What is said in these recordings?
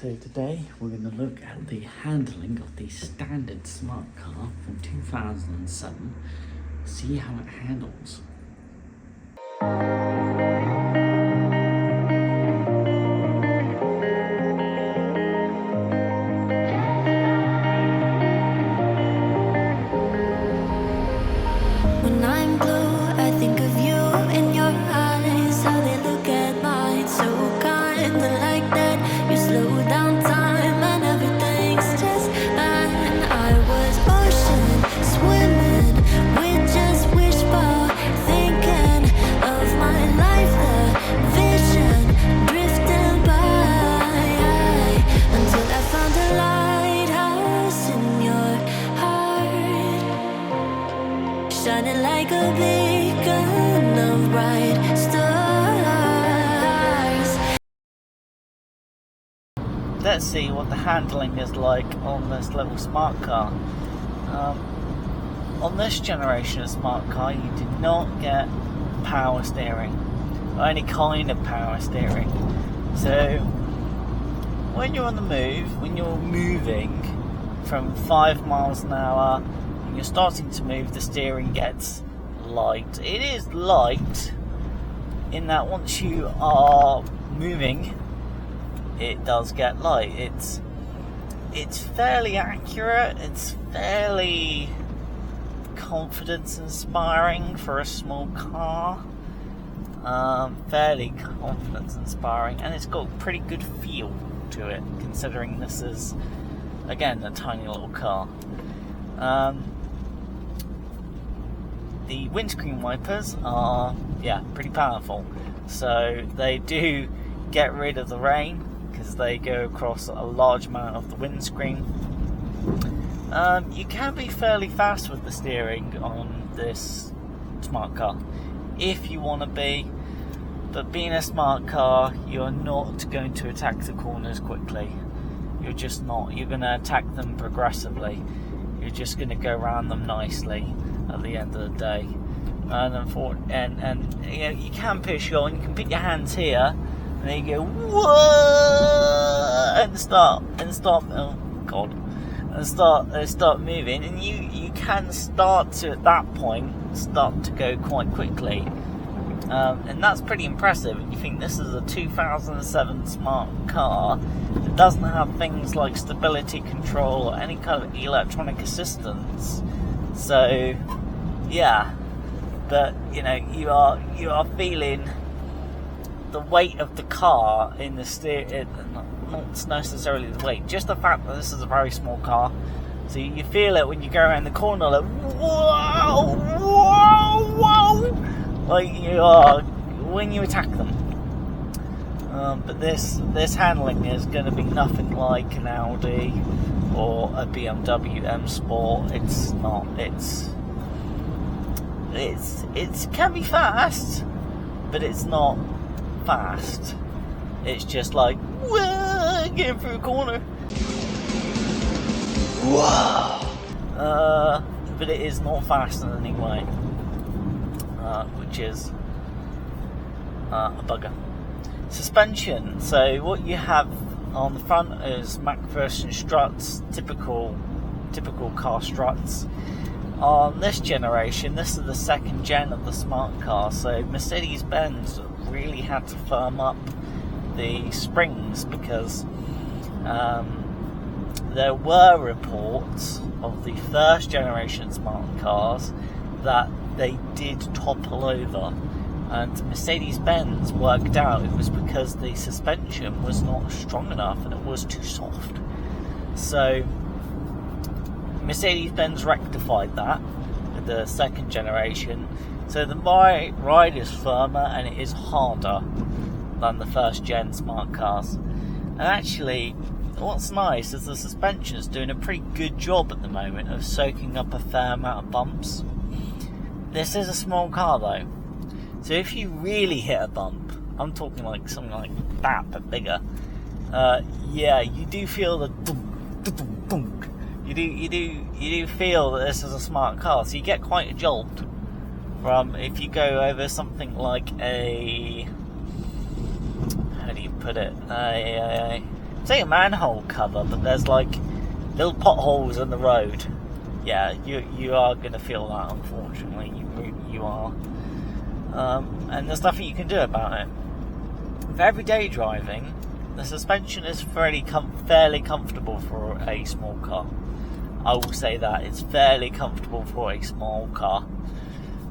So today we're going to look at the handling of the standard smart car from 2007, see how it handles. When I'm blue, I think of you in your eyes, how they look at mine, so kinda like that. You slow down time and everything's just fine. I was ocean swimming with just wishful thinking of my life, the vision drifting by, until I found a lighthouse in your heart, shining like a beacon of bright stars. Let's see what the handling is like on this little smart car. On this generation of smart car, you do not get power steering, or any kind of power steering. So when you're on the move, when you're moving from 5 miles an hour, and you're starting to move, the steering gets light. It is light in that once you are moving, it does get light. It's fairly accurate, it's fairly confidence inspiring for a small car. Fairly confidence inspiring, and it's got a pretty good feel to it, considering this is, again, a tiny little car. The windscreen wipers are, pretty powerful, so they do get rid of the rain because they go across a large amount of the windscreen. You can be fairly fast with the steering on this smart car if you want to be, but being a smart car, you're not going to attack the corners quickly. You're just not. You're going to attack them progressively. You're just going to go around them nicely at the end of the day. And you know, you can push on. You can put your hands here, and then you go whoa, and start. Oh God. And start moving, and you can start to, at that point, start to go quite quickly, and that's pretty impressive. You think this is a 2007 smart car that doesn't have things like stability control or any kind of electronic assistance. So yeah, but you know, you are feeling the weight of the car in the steer. Not necessarily the weight, just the fact that this is a very small car. So you feel it when you go around the corner, like whoa, whoa, whoa, like you are when you attack them. But this handling is going to be nothing like an Audi or a BMW M Sport. It's not. It can be fast, but it's not fast. It's just like, whoa, getting through a corner. Whoa. But it is not fast in any way, which is a bugger. Suspension. So what you have on the front is MacPherson struts, typical car struts. On this generation, this is the second gen of the smart car, so Mercedes-Benz really had to firm up the springs, because there were reports of the first generation smart cars that they did topple over, and Mercedes-Benz worked out it was because the suspension was not strong enough and it was too soft. So Mercedes-Benz rectified that with the second generation, so the ride is firmer and it is harder than the first gen smart cars. And actually, what's nice is the suspension's doing a pretty good job at the moment of soaking up a fair amount of bumps. This is a small car though, so if you really hit a bump, I'm talking like something like that but bigger, you do feel the dunk, dunk, dunk. You do feel that this is a smart car, so you get quite a jolt from if you go over something like a, how do you put it, say a manhole cover, but there's like little potholes in the road. Yeah, you are going to feel that, unfortunately. You are. And there's nothing you can do about it. For everyday driving, the suspension is fairly comfortable for a small car. I will say that it's fairly comfortable for a small car.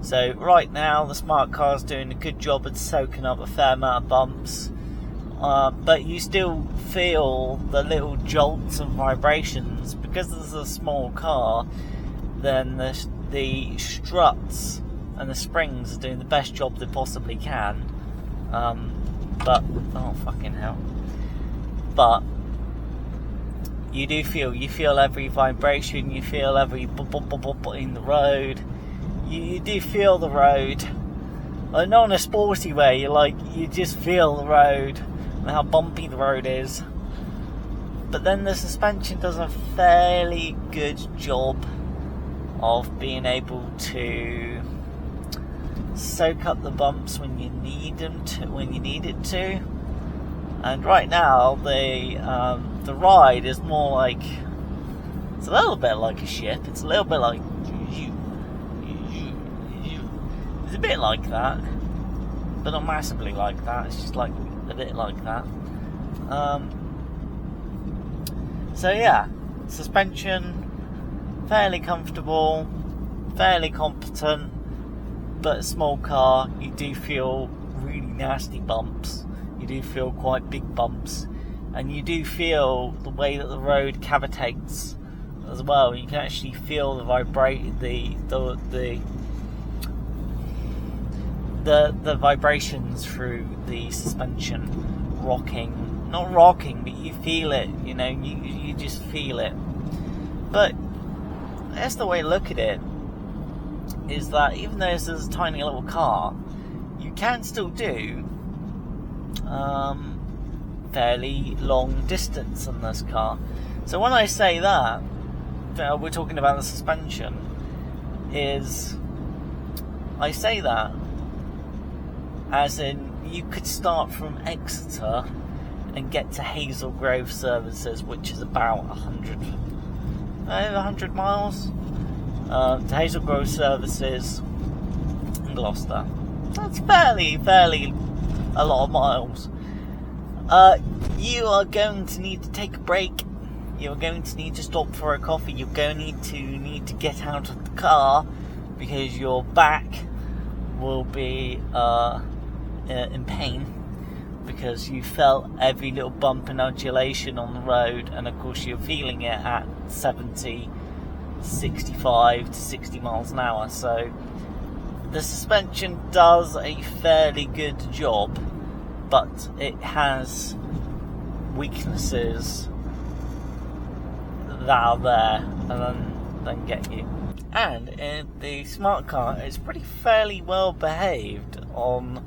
So right now the smart car is doing a good job at soaking up a fair amount of bumps, but you still feel the little jolts and vibrations. Because this is a small car, then the struts and the springs are doing the best job they possibly can. But oh fucking hell! But you feel every vibration, you feel every bump in the road. You do feel the road, not in a sporty way. You just feel the road and how bumpy the road is. But then the suspension does a fairly good job of being able to soak up the bumps when you need it to. And right now the ride is more like, it's a little bit like a ship. It's a little bit like it's a bit like that, but not massively like that. It's just like a bit like that. So yeah, suspension fairly comfortable, fairly competent, but a small car, you do feel really nasty bumps. You do feel quite big bumps, and you do feel the way that the road cavitates as well. You can actually feel the vibrations through the suspension not rocking, but you feel it. You just feel it. But that's the way to look at it, is that even though this is a tiny little car, you can still do fairly long distance in this car. So when I say that we're talking about the suspension, I say that as in you could start from Exeter and get to Hazel Grove services, which is about 100 miles to Hazel Grove services in Gloucester. That's fairly a lot of miles. You are going to need to take a break. You're going to need to stop for a coffee. You're going to need to get out of the car because your back will be in pain, because you felt every little bump and undulation on the road, and of course you're feeling it at 65 to 60 miles an hour. So the suspension does a fairly good job, but it has weaknesses that are there and then get you. And the smart car is fairly well behaved on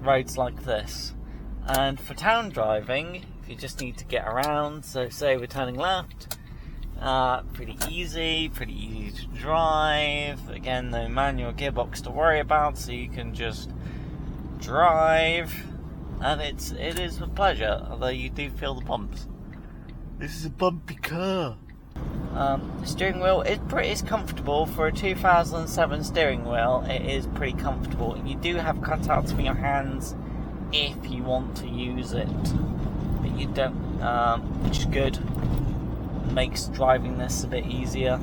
roads like this. And for town driving, if you just need to get around, so say we're turning left, pretty easy to drive. Again, no manual gearbox to worry about, so you can just drive, and it is a pleasure, although you do feel the bumps. This is a bumpy car. The steering wheel is comfortable. For a 2007 steering wheel, it is pretty comfortable. You do have cutouts for your hands if you want to use it, but you don't, which is good. Makes driving this a bit easier.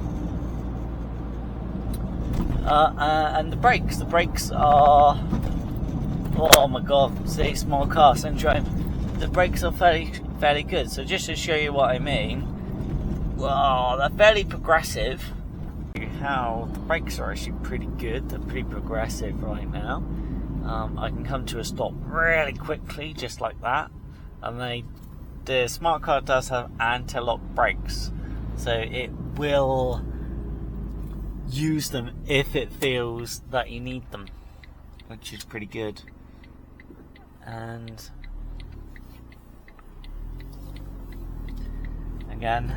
And the brakes are, oh my god, see, small car syndrome. The brakes are fairly good. So just to show you what I mean, well, they're fairly progressive. How the brakes are actually pretty good. They're pretty progressive right now. I can come to a stop really quickly, just like that. And the smart car does have anti-lock brakes, so it will use them if it feels that you need them, which is pretty good. And again,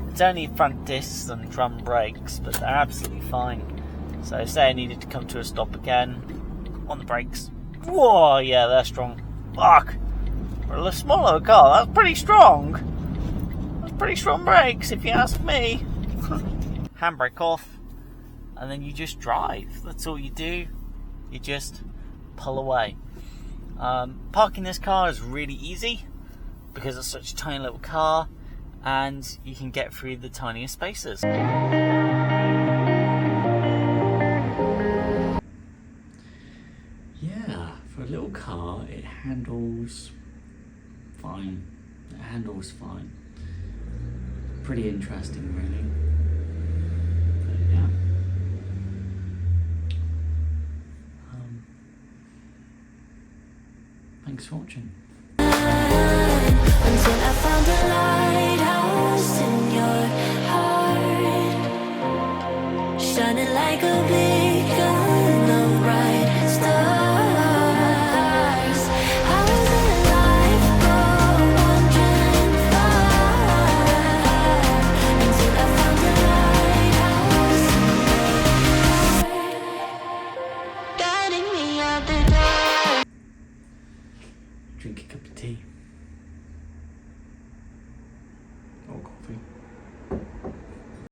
it's only front discs and drum brakes, but they're absolutely fine. So say I needed to come to a stop again, on the brakes. Whoa, yeah, they're strong. Fuck! For a smaller car, that's pretty strong. That's pretty strong brakes, if you ask me. Handbrake off, and then you just drive. That's all you do. You just pull away. Parking this car is really easy because it's such a tiny little car, and you can get through the tiniest spaces. Yeah, for a little car, it handles fine. It handles fine. Pretty interesting, really. But yeah. Thanks for watching.